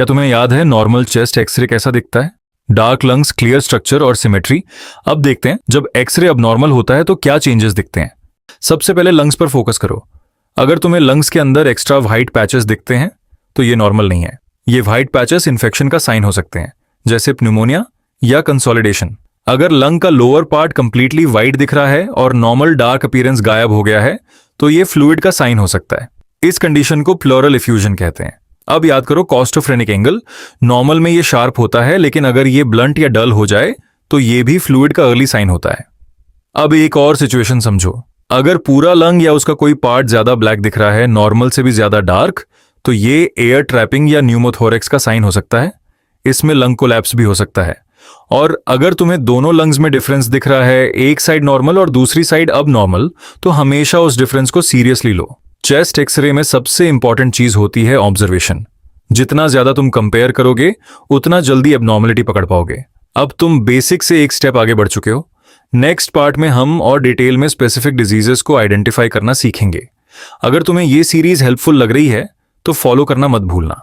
क्या तुम्हें याद है नॉर्मल चेस्ट एक्सरे कैसा दिखता है? डार्क लंग्स, क्लियर स्ट्रक्चर और सिमेट्री। अब देखते हैं जब एक्सरे अबनॉर्मल होता है तो क्या चेंजेस दिखते हैं। सबसे पहले लंग्स पर फोकस करो। अगर तुम्हें लंग्स के अंदर एक्स्ट्रा व्हाइट पैचेस दिखते हैं तो ये नॉर्मल नहीं है। ये व्हाइट पैचेस इन्फेक्शन का साइन हो सकते हैं, जैसे प्न्यूमोनिया या कंसोलिडेशन। अगर लंग का लोअर पार्ट कंप्लीटली व्हाइट दिख रहा है और नॉर्मल डार्क अपीयरेंस गायब हो गया है तो ये फ्लूइड का साइन हो सकता है। इस कंडीशन को प्लॉरल इफ्यूजन कहते हैं। अब याद करो कॉस्टोफ्रेनिक एंगल। नॉर्मल में ये शार्प होता है, लेकिन अगर ये ब्लंट या डल हो जाए तो ये भी फ्लूइड का अर्ली साइन होता है। अब एक और सिचुएशन समझो। अगर पूरा लंग या उसका कोई पार्ट ज्यादा ब्लैक दिख रहा है, नॉर्मल से भी ज्यादा डार्क, तो ये एयर ट्रैपिंग या न्यूमोथोरेक्स का साइन हो सकता है। इसमें लंग कोलैप्स भी हो सकता है। और अगर तुम्हें दोनों लंग्स में डिफरेंस दिख रहा है, एक साइड नॉर्मल और दूसरी साइड अब नॉर्मल, तो हमेशा उस डिफरेंस को सीरियसली लो। चेस्ट एक्सरे में सबसे इंपॉर्टेंट चीज होती है ऑब्जर्वेशन। जितना ज्यादा तुम कंपेयर करोगे उतना जल्दी एबनॉर्मलिटी पकड़ पाओगे। अब तुम बेसिक से एक स्टेप आगे बढ़ चुके हो। नेक्स्ट पार्ट में हम और डिटेल में स्पेसिफिक डिजीजेस को आइडेंटिफाई करना सीखेंगे। अगर तुम्हें ये सीरीज हेल्पफुल लग रही है तो फॉलो करना मत भूलना।